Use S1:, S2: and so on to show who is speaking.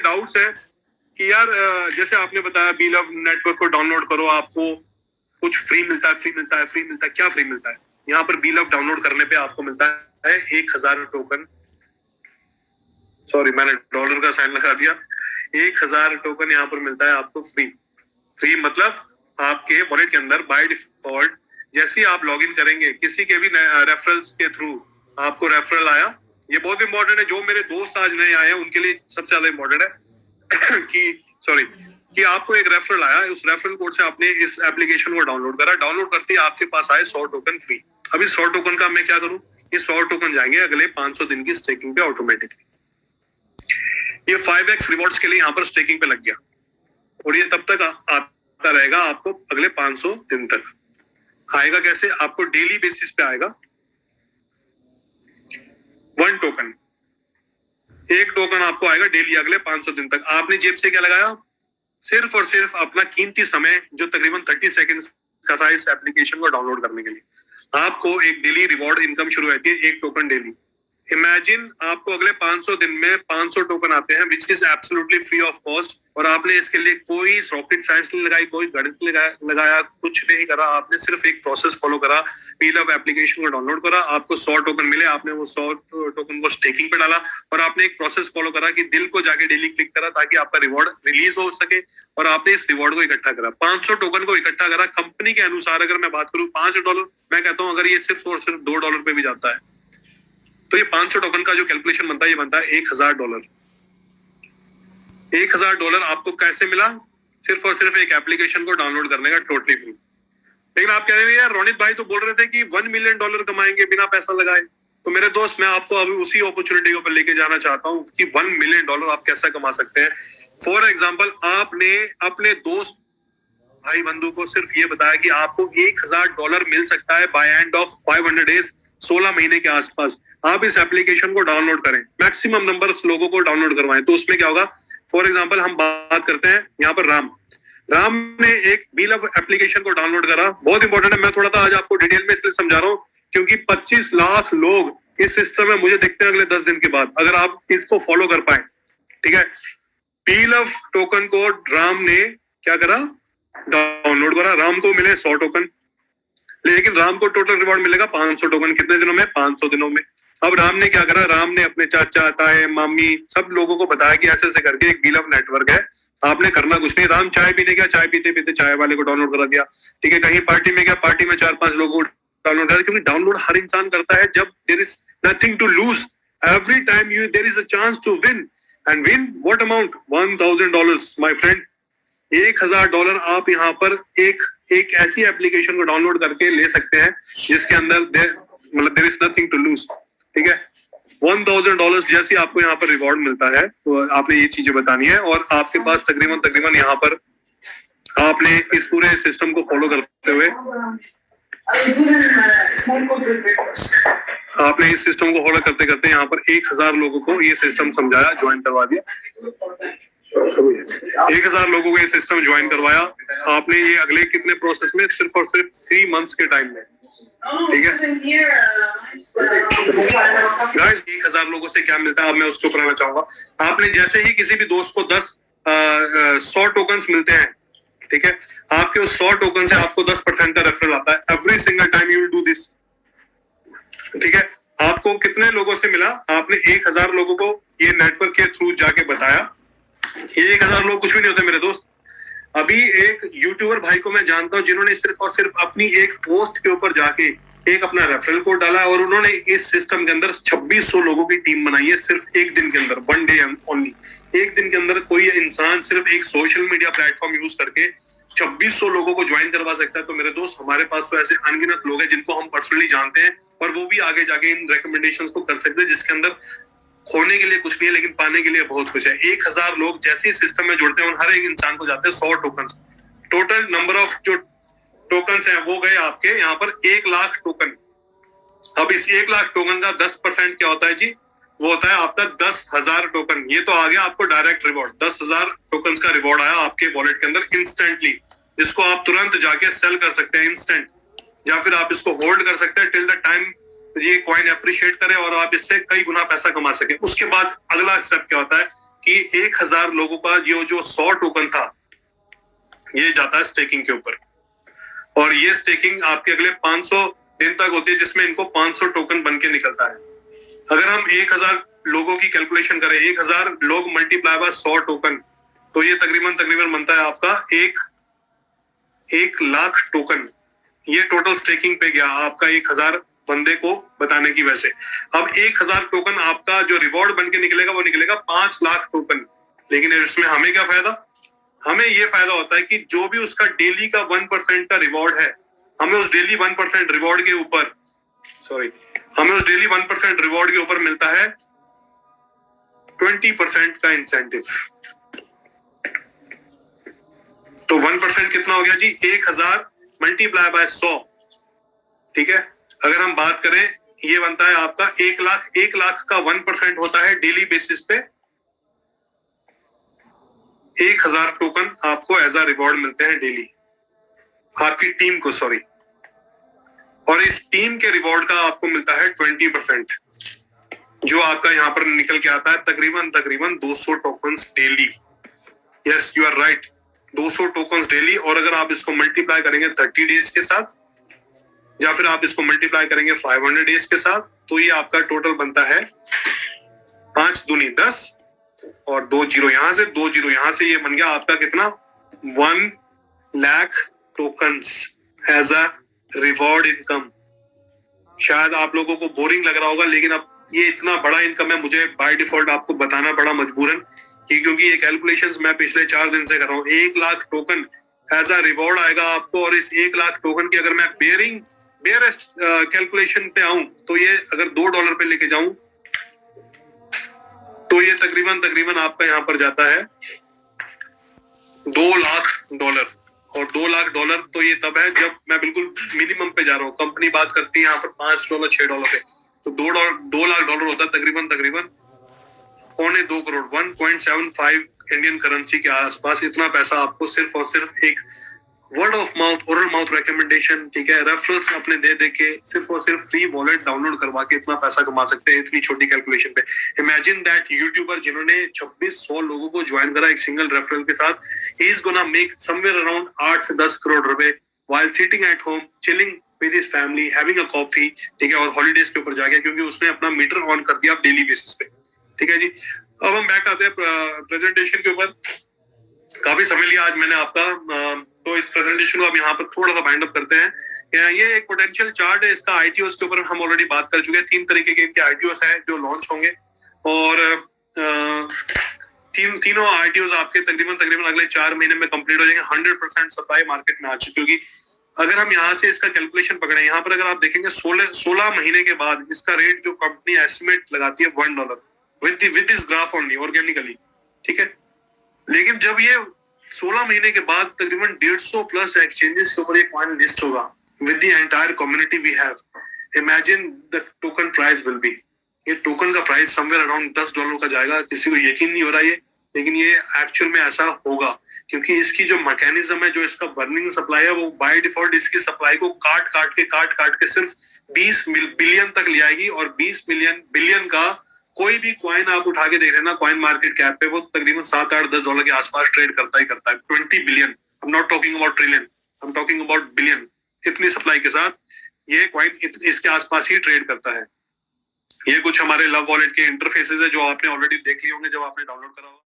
S1: Doubts है कि यार जैसे आपने बताया बीलव नेटवर्क को डाउनलोड करो, आपको कुछ फ्री मिलता है, फ्री मिलता है, फ्री मिलता है। क्या फ्री मिलता है? यहाँ पर बीलव डाउनलोड करने पे आपको मिलता है 1000 टोकन। सॉरी, मैंने डॉलर का साइन लगा दिया। 1000 टोकन यहाँ पर मिलता है आपको फ्री। फ्री मतलब आपके वॉलेट के अंदर बाय डिफॉल्ट जैसे ही आप लॉगिन करेंगे, किसी के भी रेफरल्स के थ्रू आपको रेफरल आया, ये बहुत इंपॉर्टेंट है, जो मेरे दोस्त आज नए आए हैं उनके लिए सबसे ज्यादा इंपॉर्टेंट है कि आपको एक रेफरल आया, उस रेफरल कोड से आपने इस एप्लीकेशन को डाउनलोड करा, डाउनलोड करते ही आपके पास आए 100 टोकन फ्री। अभी 100 टोकन का मैं क्या करूं? ये 100 टोकन जाएंगे अगले 500 दिन की स्टेकिंग पे ऑटोमेटिकली। ये 5x रिवॉर्ड्स के लिए यहाँ पर स्टेकिंग पे लग गया और ये तब तक आता रहेगा आपको अगले 500 दिन तक। आएगा कैसे? आपको डेली बेसिस पे आएगा 1 टोकन, 1 टोकन आपको आएगा डेली अगले 500 दिन तक। आपने जेब से क्या लगाया? सिर्फ और सिर्फ अपना कीमती समय जो तकरीबन 30 सेकंड का था इस एप्लीकेशन को डाउनलोड करने के लिए। आपको एक डेली रिवॉर्ड इनकम शुरू होती है 1 टोकन डेली। इमेजिन आपको अगले 500 दिन में 500 टोकन आते हैं which is absolutely free of cost, और आपने इसके लिए कोई रॉकेट साइंस नहीं लगाई, कोई गणित लगाया, कुछ नहीं करा। आपने सिर्फ एक प्रोसेस फॉलो करा, बीलव एप्लीकेशन को डाउनलोड करा, आपको 100 टोकन मिले, आपने वो 100 टोकन को स्टेकिंग पे डाला और आपने एक प्रोसेस फॉलो करा कि दिल को जाके डेली क्लिक करा ताकि आपका रिवॉर्ड रिलीज हो सके, और आपने इस रिवॉर्ड को इकट्ठा करा, 500 टोकन को इकट्ठा करा। कंपनी के अनुसार अगर मैं बात करूं $5, मैं कहता हूं अगर ये सिर्फ और सिर्फ $2 पे भी जाता है तो ये 500 टोकन का जो कैलकुलेशन बनता है ये बनता है $1000। $1000 आपको कैसे मिला? सिर्फ और सिर्फ एक एप्लीकेशन को डाउनलोड करने का, टोटली फ्री। लेकिन आप कह रहे हैं यार रोनित भाई तो बोल रहे थे कि $1 मिलियन कमाएंगे बिना पैसा लगाए। तो मेरे दोस्त, मैं आपको अभी उसी अपॉर्चुनिटी को लेके जाना चाहता हूँ कि $1 मिलियन आप कैसा कमा सकते हैं। फॉर एग्जाम्पल, आपने अपने दोस्त भाई बंधु को सिर्फ ये बताया कि आपको $1000 मिल सकता है बाय एंड ऑफ 500 डेज, 16 महीने के आसपास। आप इस एप्लीकेशन को डाउनलोड करें, मैक्सिमम नंबर लोगों को डाउनलोड करवाएं, तो उसमें क्या होगा? फॉर एग्जाम्पल हम बात करते हैं यहाँ पर राम ने एक बीलव एप्लीकेशन को डाउनलोड करा। बहुत इंपॉर्टेंट है, मैं थोड़ा सा आज आपको डिटेल में इसलिए समझा रहा हूँ क्योंकि 25 लाख लोग इस सिस्टम में मुझे देखते हैं अगले 10 दिन के बाद, अगर आप इसको फॉलो कर पाए। ठीक है, बीलव टोकन को राम ने क्या करा? डाउनलोड करा। राम को मिले 100 टोकन, लेकिन राम को टोटल रिवॉर्ड मिलेगा 500 टोकन। कितने दिनों में? 500 दिनों में। अब राम ने क्या करा? राम ने अपने चाचा, ताए, मामी सब लोगों को बताया कि ऐसे ऐसे करके एक बीलव नेटवर्क है, आपने करना कुछ नहीं। राम चाय पीने गया, चाय पीते पीते चाय वाले को डाउनलोड करा दिया। ठीक है, कहीं पार्टी में गया, पार्टी में 4-5 लोगों को डाउनलोड करा, क्योंकि डाउनलोड हर इंसान करता है जब there is nothing to lose. Every time you there is a chance to win, and win what amount? $1000 my friend. $1000 आप यहाँ पर एक ऐसी एप्लीकेशन को डाउनलोड करके ले सकते हैं जिसके अंदर मतलब there is nothing to lose. ठीक है, $1000 जैसे आपको यहाँ पर रिवॉर्ड मिलता है, तो आपने ये चीजें बतानी है, और आपके पास तकरीबन यहाँ पर आपने इस पूरे सिस्टम को फॉलो करते हुए आपने इस सिस्टम को फॉलो करते करते यहाँ पर 1000 लोगों को ये सिस्टम समझाया, ज्वाइन करवा दिया। 1000 लोगों को ये सिस्टम ज्वाइन करवाया आपने। ये अगले कितने प्रोसेस में? सिर्फ और सिर्फ 3 मंथ्स के टाइम में। ठीक है गाइस, 1000 लोगों से क्या मिलता है अब मैं उसको बताना चाहूंगा। आपने जैसे ही किसी भी दोस्त को 100 टोकन्स मिलते हैं, ठीक है, आपके उस 100 टोकन से आपको 10% का रेफरल आता है every single time you will do this. ठीक है, आपको कितने लोगों से मिला? आपने 1000 लोगों को ये नेटवर्क के थ्रू जाके बताया। ये 1000 लोग कुछ भी नहीं होते मेरे दोस्त। अभी एक यूट्यूबर भाई को मैं जानता हूं जिन्होंने सिर्फ और सिर्फ अपनी एक पोस्ट के ऊपर जाके एक अपना रेफरल कोड डाला और उन्होंने इस सिस्टम के अंदर 2600 लोगों की टीम बनाई है सिर्फ एक दिन के अंदर, 1 डे ओनली। एक दिन के अंदर कोई इंसान सिर्फ एक सोशल मीडिया प्लेटफॉर्म यूज करके 2600 लोगों को ज्वाइन करवा सकता है। तो मेरे दोस्त, हमारे पास तो ऐसे अनगिनत लोग हैं जिनको हम पर्सनली जानते हैं और वो भी आगे जाके इन रिकमेंडेशंस को कर सकते हैं, जिसके अंदर खोने के लिए कुछ नहीं है लेकिन पाने के लिए बहुत कुछ है। 1000 लोग जैसे ही सिस्टम में जुड़ते हैं हर एक इंसान को जाते हैं 100 टोकन। टोटल नंबर ऑफ जो टोकन है वो गए आपके यहाँ पर 1 लाख टोकन। अब इस 1 लाख टोकन का 10% क्या होता है जी? वो होता है आपका 10,000 टोकन। ये तो आ गया आपको डायरेक्ट रिवॉर्ड। 10,000 टोकन का रिवॉर्ड आया आपके वॉलेट के अंदर इंस्टेंटली, जिसको आप तुरंत जाके सेल कर सकते हैं इंस्टेंट, या फिर आप इसको होल्ड कर सकते हैं टिल द टाइम ये कॉइन अप्रिशिएट करे और आप इससे कई गुना पैसा कमा सके। उसके बाद अगला स्टेप क्या होता है कि 1000 लोगों का जो 100 टोकन था ये जाता है स्टेकिंग के ऊपर, और ये स्टेकिंग आपके अगले 500 दिन तक होती है, जिसमें इनको 500 टोकन बन के निकलता है। अगर हम 1000 लोगों की कैलकुलेशन करें, 1000 लोग मल्टीप्लाई बाय 100 टोकन, तो ये तकरीबन बनता है आपका 1 लाख टोकन। ये टोटल स्टेकिंग पे गया आपका 1000 बंदे को बताने की वजह से। अब 1000 टोकन आपका जो रिवॉर्ड बन के निकलेगा वो निकलेगा 5 लाख टोकन। लेकिन इसमें हमें क्या फायदा? हमें ये फायदा होता है कि जो भी उसका डेली का 1% का रिवॉर्ड है, हमें उस डेली 1% रिवॉर्ड के ऊपर हमें उस डेली 1% रिवॉर्ड के ऊपर मिलता है 20% का इंसेंटिव। तो 1% कितना हो गया जी? 1000 मल्टीप्लाई बाय 100, ठीक है। अगर हम बात करें, ये बनता है आपका 1 लाख। 1 लाख का 1% होता है डेली बेसिस पे 1000 टोकन आपको एज अ रिवॉर्ड मिलते हैं डेली, आपकी टीम को, और इस टीम के रिवॉर्ड का आपको मिलता है 20%, जो आपका यहाँ पर निकल के आता है तकरीबन 200 tokens daily. Yes, you are right, 200 tokens daily. और अगर आप इसको मल्टीप्लाई करेंगे 30 डेज के साथ, या फिर आप इसको मल्टीप्लाई करेंगे 500 डेज के साथ, तो ये आपका टोटल बनता है 5 दूनी 10 और 2 जीरो यहाँ से, 2 जीरो यहाँ से, ये बन गया आपका कितना? 1 lakh tokens as a reward income. शायद आप लोगों को बोरिंग लग रहा होगा, लेकिन अब ये इतना बड़ा इनकम है, मुझे बाय डिफॉल्ट आपको बताना पड़ा मजबूरन, क्योंकि ये कैलकुलेशंस मैं पिछले 4 दिन से कर रहा हूँ। 1 lakh token as a reward आएगा आपको, और इस 1 लाख टोकन की अगर मैं बेयरेस्ट कैलकुलेशन पे आऊं, तो ये अगर $2 पे लेके जाऊं, तो ये तकरीबन आपका यहाँ पर जाता है $2 लाख। और $2 लाख तो ये तब है जब मैं बिल्कुल मिनिमम पे जा रहा हूँ। कंपनी बात करती है यहाँ पर $5 $6 पे, तो $2 लाख होता है तकरीबन 2.25 करोड़, 1.75 इंडियन करेंसी के आसपास। इतना पैसा आपको सिर्फ और सिर्फ एक word of mouth, oral mouth recommendation, ठीक है, रेफरल्स अपने दे के सिर्फ और सिर्फ फ्री वॉलेट डाउनलोड करवा के इतना पैसा कमा सकते हैं इतनी छोटी कैलकुलेशन पे। इमेजिन दैट यूट्यूबर जिन्होंने 2600 लोगों को ज्वाइन करा एक सिंगल रेफरल के साथ, he is gonna make somewhere around 8 से 10 करोड़ रुपए while sitting at home chilling with his family having a coffee, ठीक है, और हॉलीडेज के ऊपर जाके, क्योंकि उसने अपना मीटर ऑन कर दिया डेली बेसिस पे, ठीक है जी। अब हम बैक आते हैं प्रेजेंटेशन के ऊपर। काफी समय लिया आज मैंने आपका, तो इस प्रेजेंटेशन को अब यहाँ पर थोड़ा सा बाइंड अप करते हैं। ये एक पोटेंशियल चार्ट है, इसका आईटीओस के ऊपर हम ऑलरेडी बात कर चुके हैं। 3 तरीके के इनके आईटीओस हैं जो लॉन्च होंगे, और तीनों आईटीओस आपके तकरीबन अगले 4 महीने में कंप्लीट हो जाएंगे। 100% सप्लाई मार्केट में आ चुकी होगी। अगर हम यहाँ से इसका कैलकुलेशन पकड़े, यहाँ पर अगर आप देखेंगे 16 महीने के बाद इसका रेट जो कंपनी एस्टिमेट लगाती है $1 with this graph only organically, ठीक है। लेकिन जब ये 16 महीने के बाद तकरीबन 150 प्लस एक्सचेंजेस के ऊपर ये कॉइन लिस्ट होगा with the entire community we have, imagine the token price will be, ये टोकन का प्राइस समवेयर अराउंड $10 का जाएगा। किसी को यकीन नहीं हो रहा ये, लेकिन ये एक्चुअल में ऐसा होगा, क्योंकि इसकी जो मैकेनिज्म है, जो इसका बर्निंग सप्लाई है, वो बाय डिफॉल्ट इसकी सप्लाई को काट के सिर्फ 20 बिलियन तक ले आएगी। और 20 बिलियन का कोई भी कॉइन आप उठा के देख रहे हैं ना कॉइन मार्केट कैप पे, वो तकरीबन 7, 8, $10 के आसपास ट्रेड करता है। 20 billion, I am not talking about trillion, I am talking about billion. इतनी सप्लाई के साथ ये कॉइन इसके आसपास ही ट्रेड करता है। ये कुछ हमारे लव वॉलेट के इंटरफेसेस है जो आपने ऑलरेडी देख लिए होंगे जब आपने डाउनलोड करा होगा।